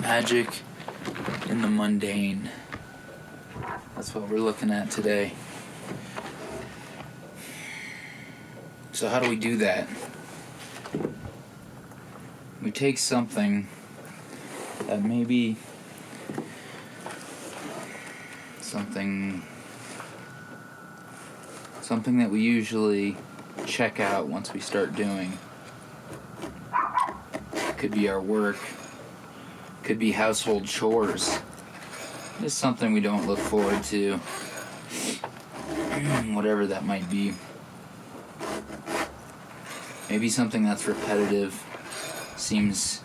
Magic in the mundane. That's what we're looking at today. So how do we do that? We take something that maybe something that we usually check out once we start doing. Could be our work, could be household chores. Just something we don't look forward to, whatever that might be. Maybe something that's repetitive, seems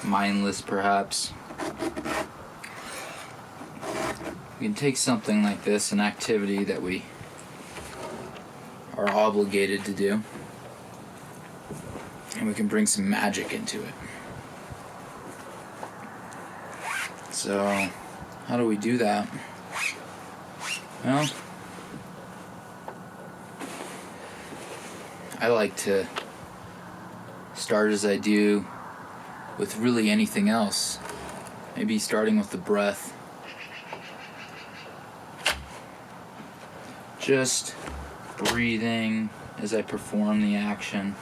mindless perhaps. We can take something like this, an activity that we are obligated to do, and we can bring some magic into it. So, how do we do that? Well, I like to start as I do with really anything else. Maybe starting with the breath. Just breathing as I perform the action.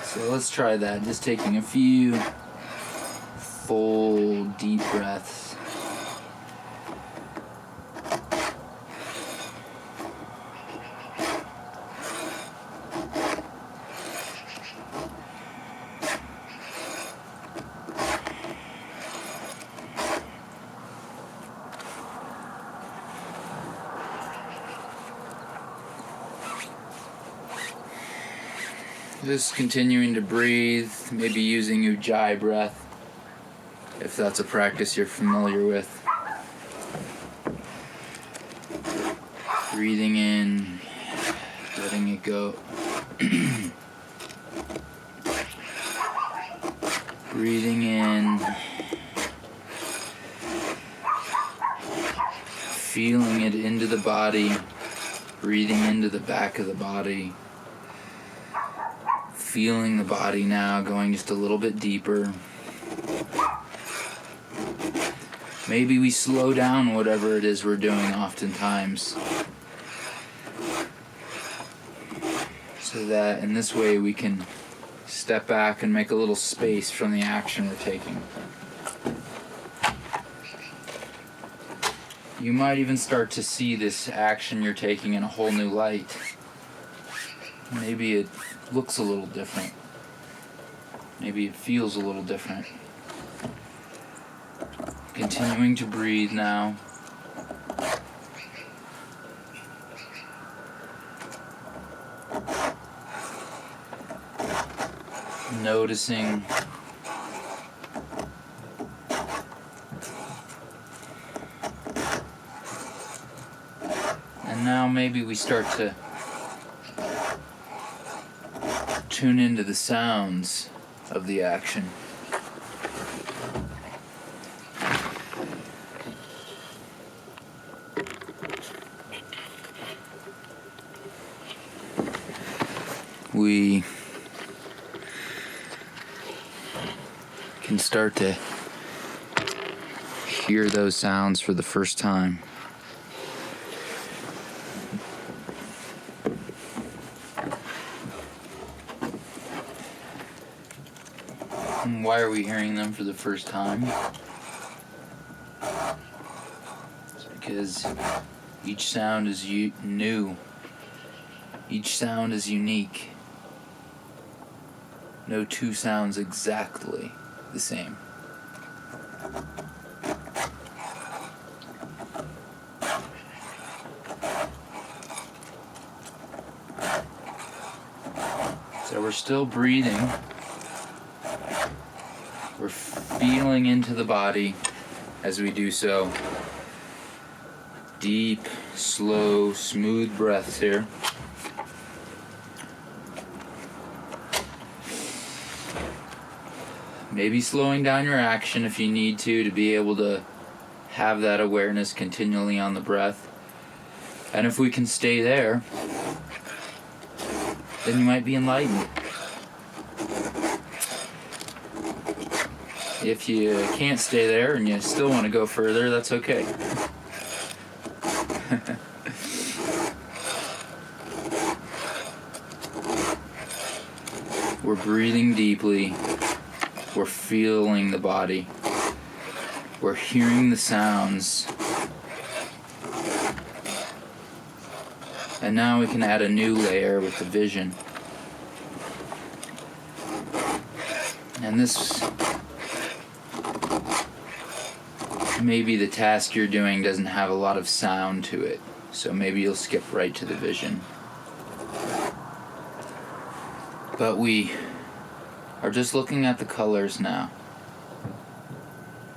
So let's try that. Just taking a few full, deep breaths. Just continuing to breathe, maybe using Ujjayi breath, if that's a practice you're familiar with. Breathing in, letting it go. Breathing in, feeling it into the body, breathing into the back of the body. Feeling the body now going just a little bit deeper. Maybe we slow down whatever it is we're doing oftentimes, so that in this way we can step back and make a little space from the action we're taking. You might even start to see this action you're taking in a whole new light. Maybe it looks a little different. Maybe it feels a little different. Continuing to breathe now. Noticing. And now maybe we start to tune into the sounds of the action. We can start to hear those sounds for the first time. And why are we hearing them for the first time? It's because each sound is new. Each sound is unique. No two sounds exactly the same. So we're still breathing. We're feeling into the body as we do so. Deep, slow, smooth breaths here. Maybe slowing down your action if you need to be able to have that awareness continually on the breath. And if we can stay there, then you might be enlightened. If you can't stay there and you still want to go further, that's okay. We're breathing deeply. We're feeling the body. We're hearing the sounds. And now we can add a new layer with the vision. And this, maybe the task you're doing doesn't have a lot of sound to it, so maybe you'll skip right to the vision. But we are just looking at the colors now.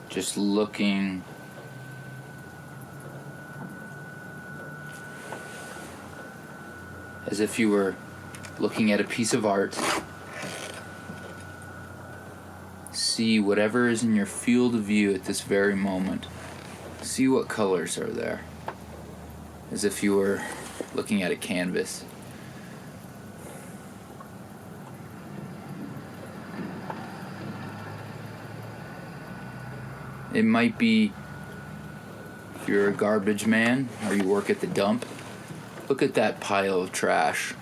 Just looking as if you were looking at a piece of art. See whatever is in your field of view at this very moment. See what colors are there, as if you were looking at a canvas. It might be, if you're a garbage man or you work at the dump, look at that pile of trash.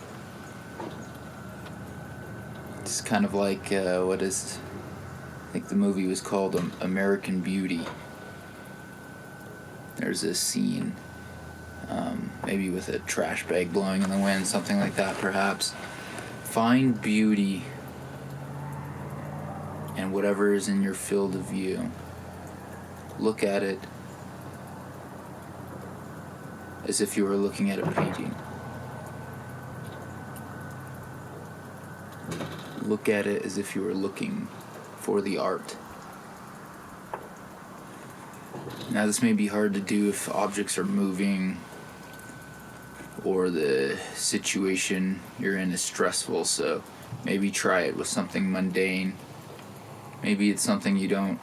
It's kind of like, I think the movie was called American Beauty. There's this scene, maybe with a trash bag blowing in the wind, something like that perhaps. Find beauty in whatever is in your field of view. Look at it as if you were looking at a painting. Look at it as if you were looking for the art. Now, this may be hard to do if objects are moving or the situation you're in is stressful, so maybe try it with something mundane. Maybe it's something you don't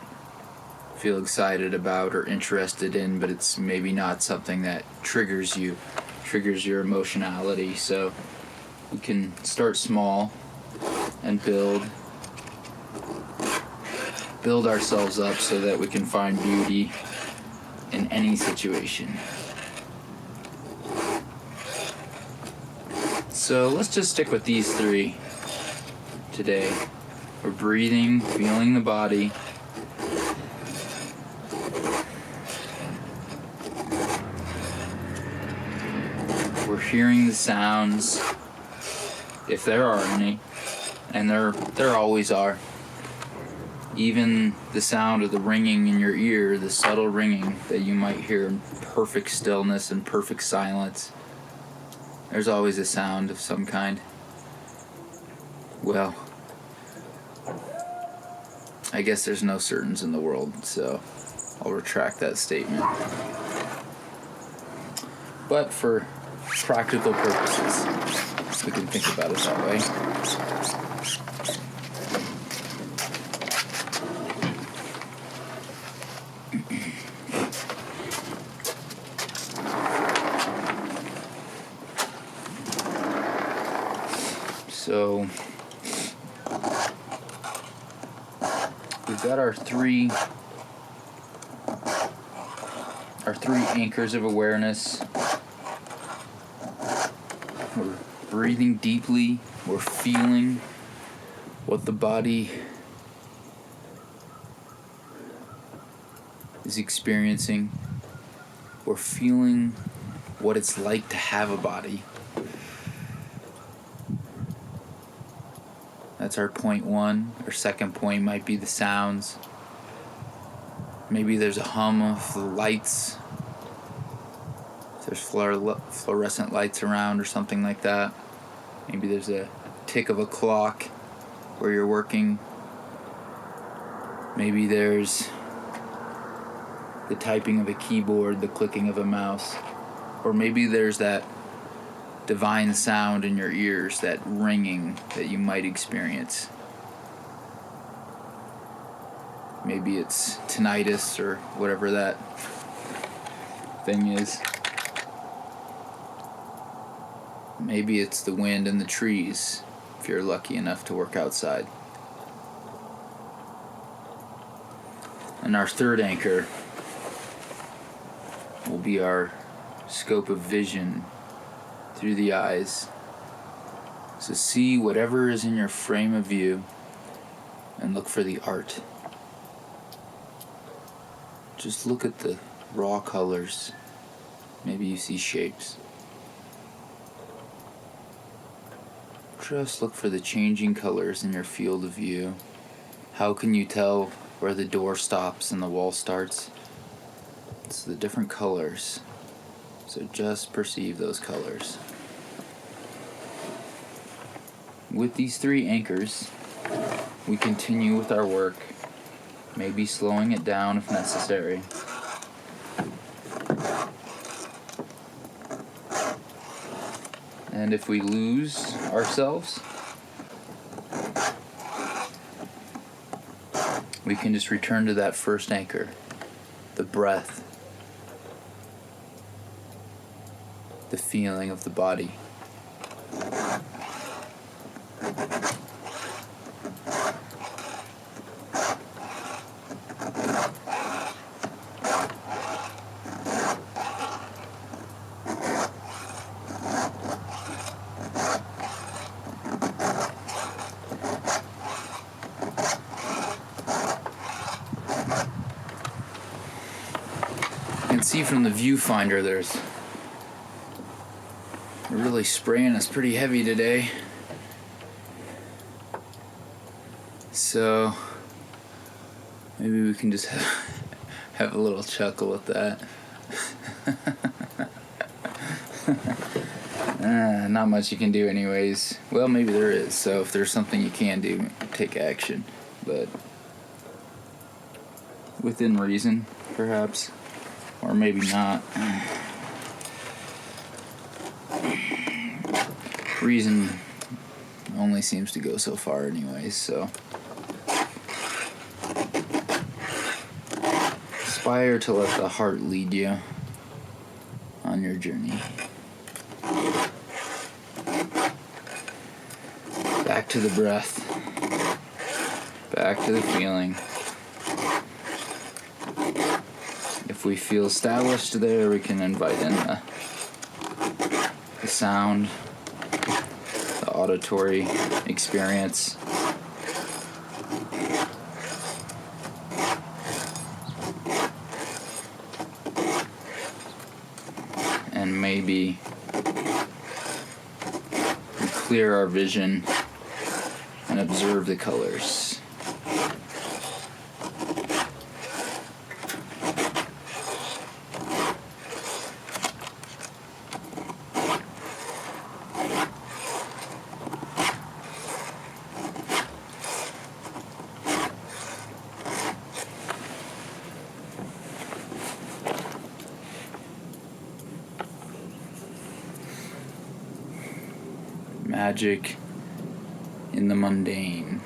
feel excited about or interested in, but it's maybe not something that triggers your emotionality. So we can start small and build ourselves up so that we can find beauty in any situation. So let's just stick with these three today. We're breathing, feeling the body, we're hearing the sounds, if there are any, and there always are. Even the sound of the ringing in your ear, the subtle ringing that you might hear in perfect stillness and perfect silence, there's always a sound of some kind. Well, I guess there's no certains in the world, so I'll retract that statement. But for practical purposes, we can think about it that way. So we've got our three anchors of awareness. We're breathing deeply. We're feeling what the body is experiencing. We're feeling what it's like to have a body. That's our point one. Our second point might be the sounds. Maybe there's a hum of the lights. If there's fluorescent lights around or something like that. Maybe there's a tick of a clock where you're working. Maybe there's the typing of a keyboard, the clicking of a mouse. Or maybe there's that divine sound in your ears, that ringing that you might experience. Maybe it's tinnitus or whatever that thing is. Maybe it's the wind and the trees, if you're lucky enough to work outside. And our third anchor will be our scope of vision through the eyes. So see whatever is in your frame of view and look for the art. Just look at the raw colors. Maybe you see shapes. Just look for the changing colors in your field of view. How can you tell where the door stops and the wall starts? It's the different colors. So just perceive those colors. With these 3 anchors, we continue with our work, maybe slowing it down if necessary. And if we lose ourselves, we can just return to that first anchor, the breath, the feeling of the body. You can see from the viewfinder they're really spraying us pretty heavy today. So maybe we can just have a little chuckle at that. Not much you can do anyways. Well, maybe there is. So if there's something you can do, take action. But within reason, perhaps. Or maybe not. Reason only seems to go so far anyways, so. Aspire to let the heart lead you on your journey. Back to the breath. Back to the feeling. If we feel established there, we can invite in the sound, the auditory experience. And maybe we clear our vision and observe the colors. Magic in the mundane.